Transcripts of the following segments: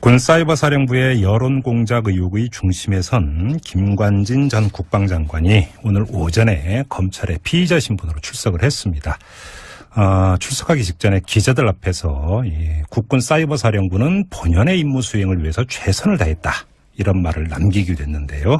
군사이버사령부의 여론공작 의혹의 중심에 선 김관진 전 국방장관이 오늘 오전에 검찰의 피의자 신분으로 출석을 했습니다. 출석하기 직전에 기자들 앞에서 국군 사이버사령부는 본연의 임무 수행을 위해서 최선을 다했다, 이런 말을 남기기도 했는데요.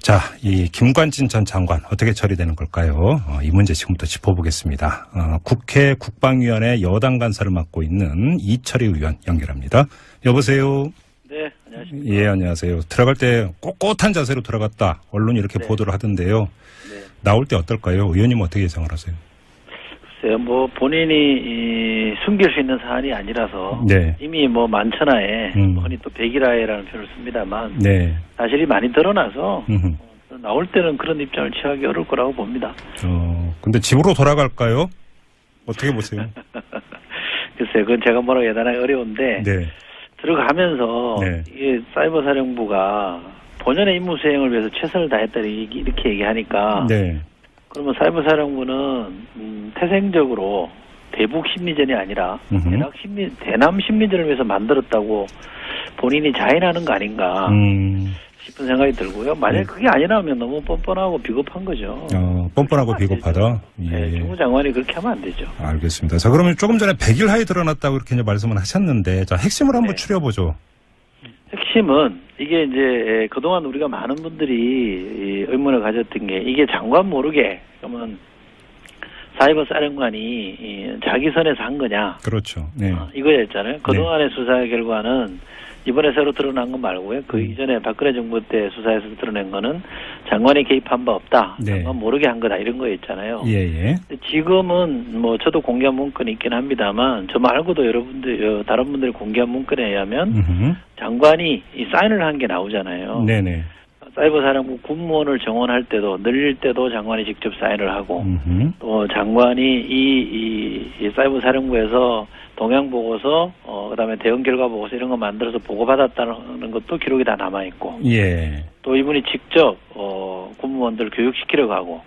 자, 이 김관진 전 장관 어떻게 처리되는 걸까요? 이 문제 지금부터 짚어보겠습니다. 국회 국방위원회 여당 간사를 맡고 있는 이철희 의원 연결합니다. 여보세요. 네, 안녕하십니까. 예, 안녕하세요. 들어갈 때 꼿꼿한 자세로 들어갔다, 언론이 이렇게 보도를 하던데요. 네. 나올 때 어떨까요? 의원님은 어떻게 예상을 하세요? 글쎄요, 본인이 숨길 수 있는 사안이 아니라서 네. 이미 만천하에 흔히 또 백일하에라는 표현을 씁니다만 네. 사실이 많이 드러나서 나올 때는 그런 입장을 취하기 어려울 거라고 봅니다. 근데 집으로 돌아갈까요? 어떻게 보세요? 글쎄요, 그건 제가 뭐라고 예단하기 어려운데 네. 들어가면서 네. 이게 사이버사령부가 본연의 임무 수행을 위해서 최선을 다했다 이렇게 얘기하니까 네. 그러면 사이버사령부는 태생적으로 대북 심리전이 아니라 대남 심리전을 위해서 만들었다고 본인이 자인하는 거 아닌가 싶은 생각이 들고요. 만약에 그게 아니라면 너무 뻔뻔하고 비겁한 거죠. 뻔뻔하고 비겁하다? 예. 네, 정부 장관이 그렇게 하면 안 되죠. 알겠습니다. 자, 그러면 조금 전에 백일하에 드러났다고 이렇게 이제 말씀을 하셨는데, 자, 핵심을 한번 추려보죠. 핵심은 이게 이제 그동안 우리가 많은 분들이 의문을 가졌던 게, 이게 장관 모르게 그러면 사이버 사령관이 자기 선에서 한 거냐? 그렇죠. 네. 이거였잖아요. 그동안의 수사 결과는 이번에 새로 드러난 거 말고요. 그 이전에 박근혜 정부 때 수사에서 드러낸 거는 장관이 개입한 바 없다. 네. 장관 모르게 한 거다, 이런 거였잖아요. 예. 지금은 저도 공개한 문건이 있긴 합니다만, 저 말고도 여러분들 다른 분들이 공개한 문건에 의하면 장관이 이 사인을 한 게 나오잖아요. 네네. 사이버사령부 군무원을 정원할 때도, 늘릴 때도 장관이 직접 사인을 하고, 또 장관이 이 사이버사령부에서 동향 보고서, 그다음에 대응 결과 보고서 이런 거 만들어서 보고받았다는 것도 기록이 다 남아 있고, 예. 또 이분이 직접 군무원들을 교육시키려고 하고,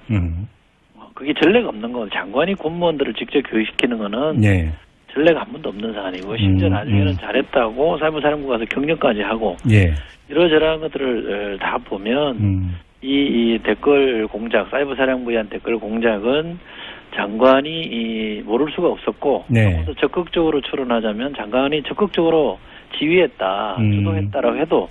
그게 전례가 없는 거. 장관이 군무원들을 직접 교육시키는 거는 예. 전례가 한 번도 없는 사안이고, 심지어 나중에는 잘했다고 사이버사령부 가서 격려까지 하고, 예. 이러저러한 것들을 다 보면 이 댓글 공작, 사이버사령부에 대한 댓글 공작은 장관이 모를 수가 없었고, 네. 더 적극적으로 추론하자면 장관이 적극적으로 지휘했다, 주도했다라고 해도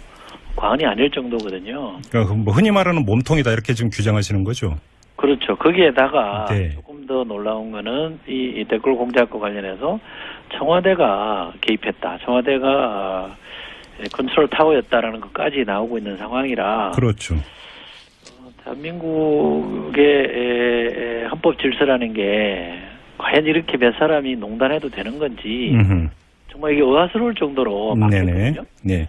과언이 아닐 정도거든요. 그러니까 흔히 말하는 몸통이다, 이렇게 지금 규정하시는 거죠? 그렇죠. 거기에다가 네. 조금 더 놀라운 거는 이 댓글 공작과 관련해서 청와대가 개입했다, 청와대가 컨트롤 타워였다라는 것까지 나오고 있는 상황이라. 그렇죠. 대한민국의 헌법 질서라는 게 과연 이렇게 몇 사람이 농단해도 되는 건지 정말 이게 의아스러울 정도로 많거든요. 네.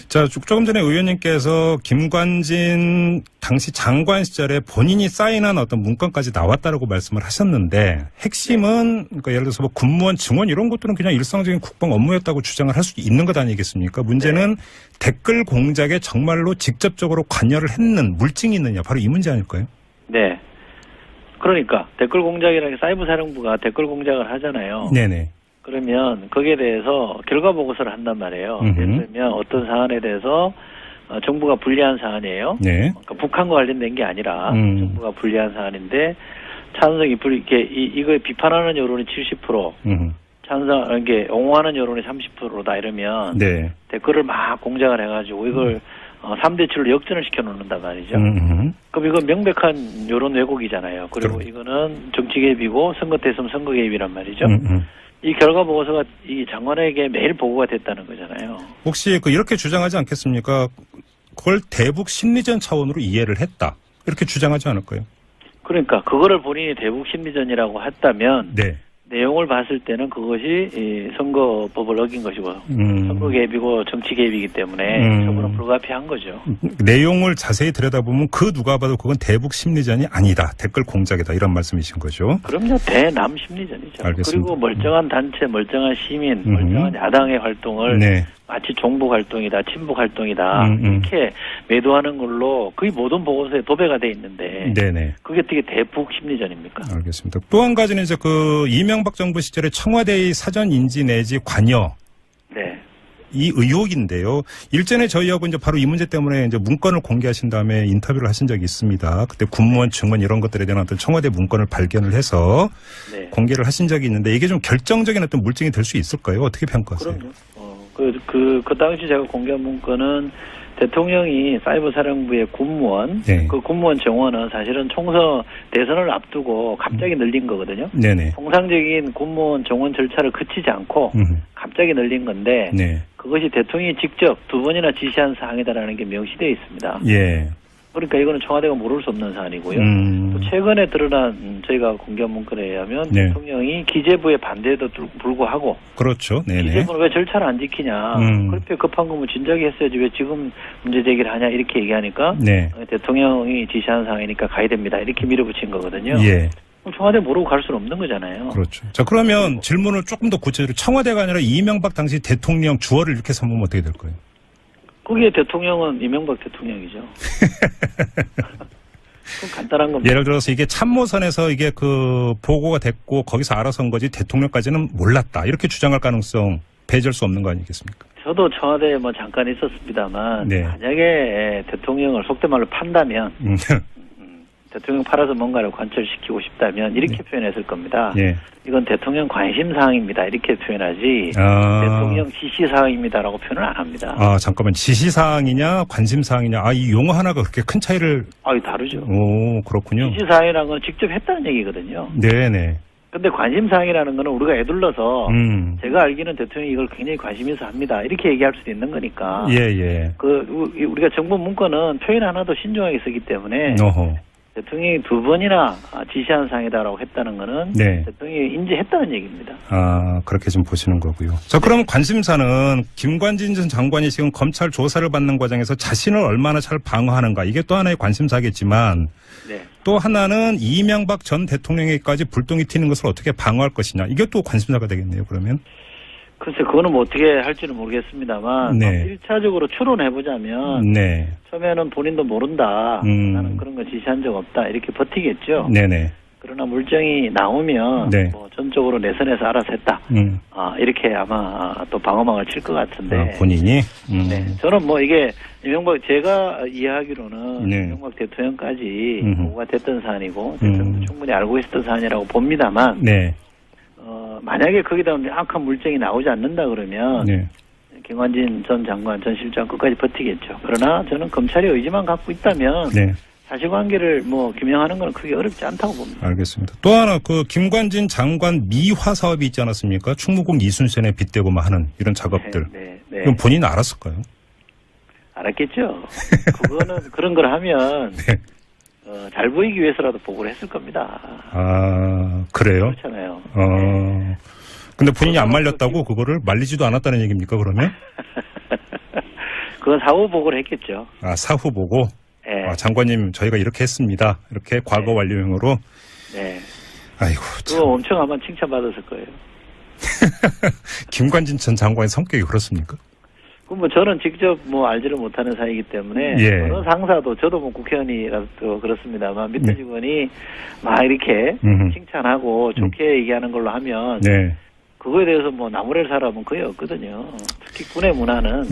자, 조금 전에 의원님께서 김관진 당시 장관 시절에 본인이 사인한 어떤 문건까지 나왔다라고 말씀을 하셨는데, 핵심은 그러니까 예를 들어서 군무원 증원 이런 것들은 그냥 일상적인 국방 업무였다고 주장을 할 수 있는 것 아니겠습니까? 문제는 댓글 공작에 정말로 직접적으로 관여를 했는 물증이 있느냐, 바로 이 문제 아닐까요? 네. 그러니까 댓글 공작이라는 게 사이버사령부가 댓글 공작을 하잖아요. 네네. 그러면 거기에 대해서 결과 보고서를 한단 말이에요. 예를 들면 어떤 사안에 대해서 정부가 불리한 사안이에요. 네. 그러니까 북한과 관련된 게 아니라 정부가 불리한 사안인데 찬성이 이거에 비판하는 여론이 70%, 찬성 이게 옹호하는 여론이 30%다 이러면 네. 댓글을 막 공작을 해가지고 이걸 3대 7로 역전을 시켜 놓는단 말이죠. 그럼 이건 명백한 여론 왜곡이잖아요. 그리고 이거는 정치 개입이고 선거 때 있으면 선거 개입이란 말이죠. 이 결과 보고서가 이 장관에게 매일 보고가 됐다는 거잖아요. 혹시 이렇게 주장하지 않겠습니까? 그걸 대북 심리전 차원으로 이해를 했다, 이렇게 주장하지 않을까요? 그러니까 그거를 본인이 대북 심리전이라고 했다면 네. 내용을 봤을 때는 그것이 이 선거법을 어긴 것이고 선거 개입이고 정치 개입이기 때문에 처벌은 불가피한 거죠. 내용을 자세히 들여다보면 그 누가 봐도 그건 대북 심리전이 아니다, 댓글 공작이다, 이런 말씀이신 거죠? 그럼요. 대남 심리전이죠. 알겠습니다. 그리고 멀쩡한 단체, 멀쩡한 시민, 멀쩡한 야당의 활동을 네. 마치 종북 활동이다, 친북 활동이다 이렇게 매도하는 걸로 거의 모든 보고서에 도배가 돼 있는데 네네. 그게 어떻게 대북 심리전입니까? 알겠습니다. 또 한 가지는 이제 이명박 정부 시절에 청와대의 사전 인지 내지 관여. 네. 이 의혹인데요. 일전에 저희하고 이제 바로 이 문제 때문에 이제 문건을 공개하신 다음에 인터뷰를 하신 적이 있습니다. 그때 군무원 증언 이런 것들에 대한 어떤 청와대 문건을 발견을 해서 네. 공개를 하신 적이 있는데 이게 좀 결정적인 어떤 물증이 될 수 있을까요? 어떻게 평가하세요? 그럼요. 그 당시 제가 공개한 문건은 대통령이 사이버 사령부의 군무원, 네. 그 군무원 정원은 사실은 총선 대선을 앞두고 갑자기 늘린 거거든요. 네네. 통상적인 군무원 정원 절차를 거치지 않고 갑자기 늘린 건데 네. 그것이 대통령이 직접 2번이나 지시한 사항이다라는 게 명시되어 있습니다. 예. 그러니까 이거는 청와대가 모를 수 없는 사안이고요. 또 최근에 드러난 저희가 공개한 문건에 의하면 네. 대통령이 기재부의 반대에도 불구하고 그렇죠. 네네. 기재부는 왜 절차를 안 지키냐. 그렇게 급한 거면 진작에 했어야지 왜 지금 문제 제기를 하냐 이렇게 얘기하니까 네. 대통령이 지시한 사항이니까 가야 됩니다. 이렇게 밀어붙인 거거든요. 예. 그럼 청와대 모르고 갈 수는 없는 거잖아요. 그렇죠. 자, 그러면 질문을 조금 더 구체적으로 청와대가 아니라 이명박 당시 대통령 주어를 이렇게 삼으면 어떻게 될 거예요? 거기에 대통령은 이명박 대통령이죠. 그럼 간단한 겁니다. 예를 들어서 이게 참모선에서 이게 그 보고가 됐고 거기서 알아서 한 거지 대통령까지는 몰랐다. 이렇게 주장할 가능성 배제할 수 없는 거 아니겠습니까? 저도 청와대에 뭐 잠깐 있었습니다만 네. 만약에 대통령을 속된 말로 판다면 대통령 팔아서 뭔가를 관철시키고 싶다면 이렇게 표현했을 겁니다. 예. 이건 대통령 관심사항입니다. 이렇게 표현하지 대통령 지시사항입니다라고 표현을 안 합니다. 아, 잠깐만. 지시사항이냐 관심사항이냐. 아, 이 용어 하나가 그렇게 큰 차이를. 다르죠. 오, 그렇군요. 지시사항이라는 건 직접 했다는 얘기거든요. 네네. 근데 관심사항이라는 거는 우리가 애둘러서 제가 알기는 대통령이 이걸 굉장히 관심 있어 합니다. 이렇게 얘기할 수도 있는 거니까. 예. 우리가 정부 문건은 표현 하나도 신중하게 쓰기 때문에 어허. 대통령이 2번이나 지시한 사항이다라고 했다는 거는 네. 대통령이 인지했다는 얘기입니다. 아, 그렇게 좀 보시는 거고요. 자, 그럼 관심사는 김관진 전 장관이 지금 검찰 조사를 받는 과정에서 자신을 얼마나 잘 방어하는가. 이게 또 하나의 관심사겠지만 네. 또 하나는 이명박 전 대통령에게까지 불똥이 튀는 것을 어떻게 방어할 것이냐. 이게 또 관심사가 되겠네요, 그러면. 글쎄, 그거는 뭐 어떻게 할지는 모르겠습니다만, 네. 1차적으로 추론해보자면, 네. 처음에는 본인도 모른다, 나는 그런 거 지시한 적 없다, 이렇게 버티겠죠. 네네. 그러나 물증이 나오면, 네. 뭐 전적으로 내 선에서 알아서 했다. 이렇게 아마 또 방어막을 칠 것 같은데. 본인이? 네. 저는 뭐 이게, 제가 이해하기로는, 네. 이명박 대통령까지 보고가 됐던 사안이고, 대통령도 충분히 알고 있었던 사안이라고 봅니다만, 네. 만약에 거기다 명확한 물증이 나오지 않는다 그러면 네. 김관진 전 장관, 전 실장 끝까지 버티겠죠. 그러나 저는 검찰의 의지만 갖고 있다면 네. 사실관계를 뭐 규명하는 건 크게 어렵지 않다고 봅니다. 알겠습니다. 또 하나 그 김관진 장관 미화 사업이 있지 않았습니까? 충무공 이순신에 빗대고 하는 이런 작업들. 네. 그럼 본인은 알았을까요? 알았겠죠. 그거는 그런 걸 하면 네. 잘 보이기 위해서라도 보고를 했을 겁니다. 아, 그래요? 그렇잖아요. 근데 본인이 안 말렸다고 그거를 말리지도 않았다는 얘기입니까, 그러면? 그건 사후 보고를 했겠죠. 아, 사후 보고? 네. 아, 장관님, 저희가 이렇게 했습니다. 이렇게 과거 완료형으로? 네. 아이고, 그거 엄청 아마 칭찬받았을 거예요. 김관진 전 장관의 성격이 그렇습니까? 뭐 저는 직접 뭐 알지를 못하는 사이이기 때문에 예. 어느 상사도 저도 뭐 국회의원이라도 그렇습니다만 밑에 네. 직원이 막 이렇게 칭찬하고 좋게 얘기하는 걸로 하면 네. 그거에 대해서 뭐 나무랄 사람은 거의 없거든요. 특히 군의 문화는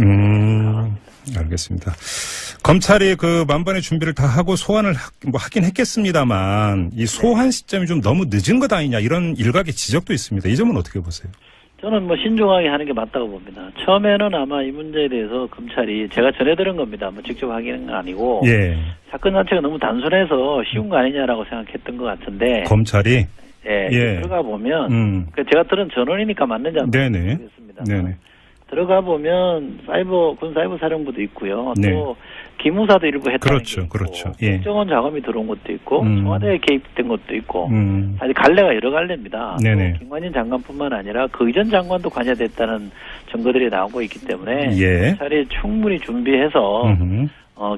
알겠습니다. 검찰이 그 만반의 준비를 다 하고 소환을 하긴 했겠습니다만 이 소환 시점이 좀 너무 늦은 것 아니냐 이런 일각의 지적도 있습니다. 이 점은 어떻게 보세요? 저는 뭐 신중하게 하는 게 맞다고 봅니다. 처음에는 아마 이 문제에 대해서 검찰이 제가 전해 들은 겁니다. 뭐 직접 확인한 건 아니고 예. 사건 자체가 너무 단순해서 쉬운 거 아니냐라고 생각했던 것 같은데 검찰이 예. 들어가 보면 제가 들은 전원이니까 맞는지 안 네네. 모르겠습니다. 네네. 들어가 보면 군 사이버 사령부도 있고요. 네. 또 기무사도 일부 했다는 그렇죠, 게 있고, 그렇죠. 예. 국정원 자금이 들어온 것도 있고, 청와대에 개입된 것도 있고, 사실 갈래가 여러 갈래입니다. 네네. 김관진 장관뿐만 아니라 그 이전 장관도 관여됐다는 증거들이 나오고 있기 때문에 예. 검찰이 충분히 준비해서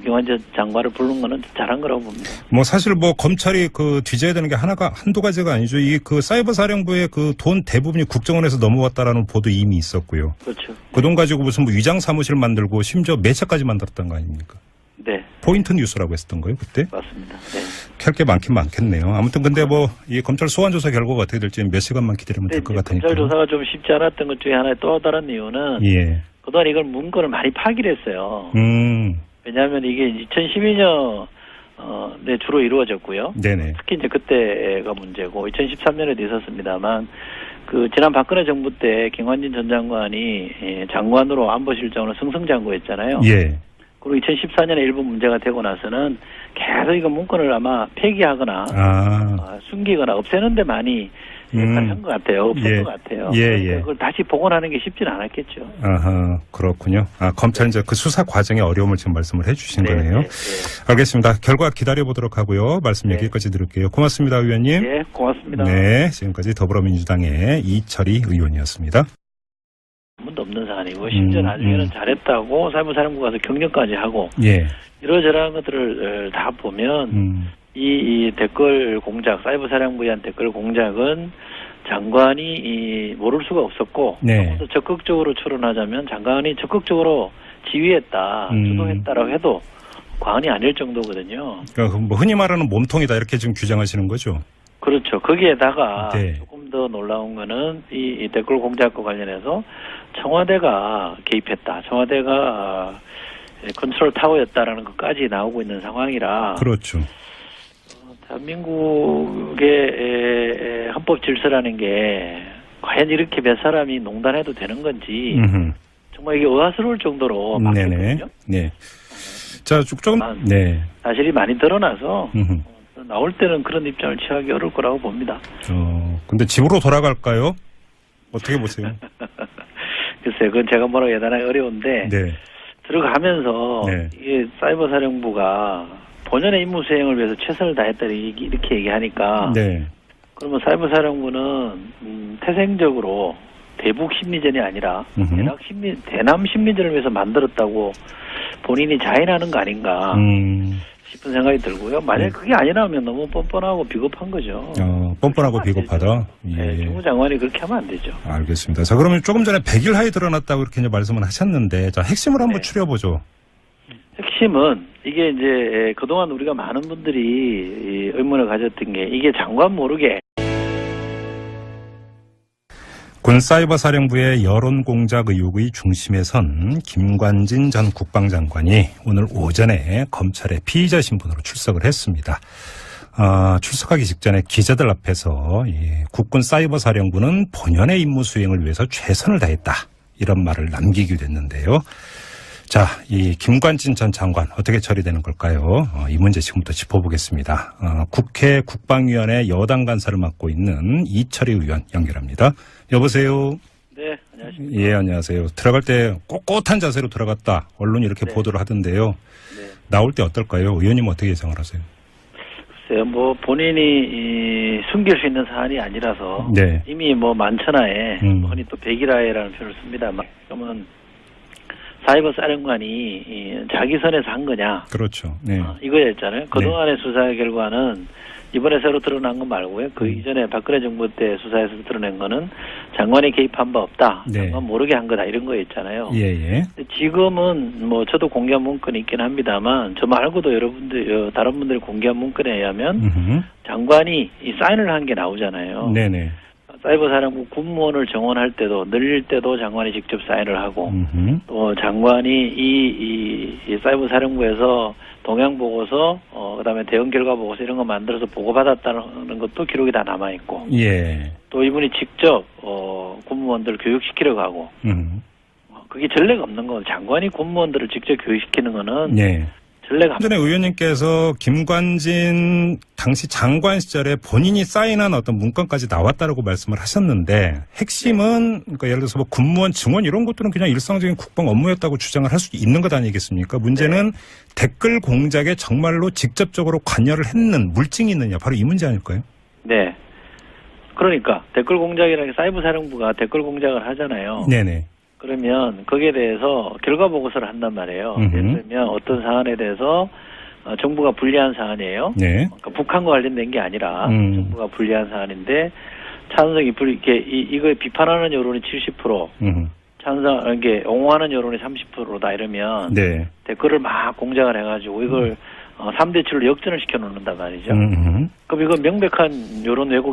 김관진 장관을 부른 거는 잘한 거라고 봅니다. 뭐 사실 뭐 검찰이 그 뒤져야 되는 게 한두 가지가 아니죠. 이 그 사이버 사령부의 그 돈 대부분이 국정원에서 넘어왔다라는 보도 이미 있었고요. 그렇죠. 그 돈 가지고 무슨 뭐 위장 사무실 만들고 심지어 매체까지 만들었던 거 아닙니까? 네. 포인트 뉴스라고 했었던 거예요, 그때? 맞습니다. 네. 할 게 많긴 많겠네요. 아무튼 근데 뭐 이 검찰 소환 조사 결과가 어떻게 될지 몇 시간만 기다리면 될 것 같으니까. 검찰 조사가 좀 쉽지 않았던 것 중에 하나의 또 다른 이유는 예. 그동안 이걸 문건을 많이 파기를 했어요. 왜냐하면 이게 2012년 네, 주로 이루어졌고요. 네네. 특히 이제 그때가 문제고 2013년에도 있었습니다만 그 지난 박근혜 정부 때 김관진 전 장관이 장관으로 안보실장으로 승승장구했잖아요. 예. 그리고 2014년에 일부 문제가 되고 나서는 계속 이거 문건을 아마 폐기하거나 숨기거나 없애는 데 많이 역할을 한 것 같아요. 없앤 것 같아요. 그걸 다시 복원하는 게 쉽지는 않았겠죠. 아하, 그렇군요. 검찰 이제 그 수사 과정의 어려움을 지금 말씀을 해주신 거네요. 알겠습니다. 결과 기다려보도록 하고요. 말씀 여기까지 드릴게요. 고맙습니다, 의원님. 네, 고맙습니다. 네, 지금까지 더불어민주당의 이철희 의원이었습니다. 문도 없는 사안이고 심지어 나중에는 잘했다고 사무사령부 가서 격려까지 하고 이러저러한 것들을 다 보면 이 댓글 공작, 사이버 사령부에 의한 댓글 공작은 장관이 모를 수가 없었고 조금 더 적극적으로 추론하자면 장관이 적극적으로 지휘했다, 주도했다라고 해도 과언이 아닐 정도거든요. 그러니까 뭐 흔히 말하는 몸통이다 이렇게 지금 규정하시는 거죠? 그렇죠. 거기에다가 조금 더 놀라운 거는 이 댓글 공작과 관련해서 청와대가 개입했다. 청와대가 컨트롤 타워였다라는 것까지 나오고 있는 상황이라. 그렇죠. 대한민국의 헌법 질서라는 게 과연 이렇게 몇 사람이 농단해도 되는 건지 정말 이게 의아스러울 정도로 바뀌거든요. 네. 자, 조금 사실이 많이 드러나서 나올 때는 그런 입장을 취하기 어려울 거라고 봅니다. 근데 집으로 돌아갈까요? 어떻게 보세요? 글쎄요, 그건 제가 뭐라고 예단하기 어려운데 들어가면서 이게 사이버 사령부가 본연의 임무 수행을 위해서 최선을 다했다 이렇게 얘기하니까 그러면 사이버 사령부는 태생적으로 대북 심리전이 아니라 대남 심리전을 위해서 만들었다고 본인이 자인하는 거 아닌가 싶은 생각이 들고요. 만약에 그게 아니라면 너무 뻔뻔하고 비겁한 거죠. 뻔뻔하고 비겁하다? 정부 장관이 그렇게 하면 안 되죠. 알겠습니다. 자, 그러면 조금 전에 100일 하에 드러났다고 이렇게 이제 말씀을 하셨는데, 자, 핵심을 한번 추려보죠. 핵심은 이게 이제 그동안 우리가 많은 분들이 의문을 가졌던 게 이게 장관 모르게 군사이버사령부의 여론공작 의혹의 중심에 선 김관진 전 국방장관이 오늘 오전에 검찰의 피의자 신분으로 출석을 했습니다. 출석하기 직전에 기자들 앞에서 국군 사이버사령부는 본연의 임무 수행을 위해서 최선을 다했다. 이런 말을 남기기도 했는데요. 자, 이 김관진 전 장관 어떻게 처리되는 걸까요? 이 문제 지금부터 짚어보겠습니다. 국회 국방위원회 여당 간사를 맡고 있는 이철희 의원 연결합니다. 여보세요? 네, 안녕하십니까. 예, 안녕하세요. 들어갈 때 꼿꼿한 자세로 들어갔다. 언론이 이렇게 보도를 하던데요. 나올 때 어떨까요? 의원님은 어떻게 예상을 하세요? 글쎄요, 뭐 본인이 숨길 수 있는 사안이 아니라서 이미 뭐 만천하에 흔히 또 백일하에라는 표현을 씁니다만 그러면 사이버 사령관이 자기 선에서 한 거냐? 그렇죠. 이거였잖아요. 그동안의 수사 결과는 이번에 새로 드러난 거 말고요. 그 이전에 박근혜 정부 때 수사에서 드러낸 거는 장관이 개입한 바 없다. 장관 모르게 한 거다. 이런 거였잖아요. 지금은 뭐 저도 공개한 문건이 있긴 합니다만 저 말고도 여러분들 다른 분들이 공개한 문건에 의하면 장관이 이 사인을 한 게 나오잖아요. 사이버 사령부 군무원을 정원할 때도 늘릴 때도 장관이 직접 사인을 하고 또 장관이 이 사이버 사령부에서 동향 보고서 그다음에 대응 결과 보고서 이런 거 만들어서 보고받았다는 것도 기록이 다 남아 있고 또 이분이 직접 군무원들 교육시키려고 하고 그게 전례가 없는 거. 장관이 군무원들을 직접 교육시키는 거는 전례가 전에 의원님께서 김관진 당시 장관 시절에 본인이 사인한 어떤 문건까지 나왔다라고 말씀을 하셨는데 핵심은 그러니까 예를 들어서 뭐 군무원 증원 이런 것들은 그냥 일상적인 국방 업무였다고 주장을 할 수 있는 것 아니겠습니까? 문제는 댓글 공작에 정말로 직접적으로 관여를 했는 물증이 있느냐 바로 이 문제 아닐까요? 네. 그러니까 댓글 공작이라는 게 사이버 사령부가 댓글 공작을 하잖아요. 그러면 거기에 대해서 결과 보고서를 한단 말이에요. 예를 들면 어떤 사안에 대해서 정부가 불리한 사안이에요. 그러니까 북한과 관련된 게 아니라 정부가 불리한 사안인데 찬성이 이거에 비판하는 여론이 70%, 이게 옹호하는 여론이 30%다 이러면 댓글을 막 공작을 해가지고 이걸 3대 7로 역전을 시켜 놓는단 말이죠. 그럼 이건 명백한 여론 왜곡이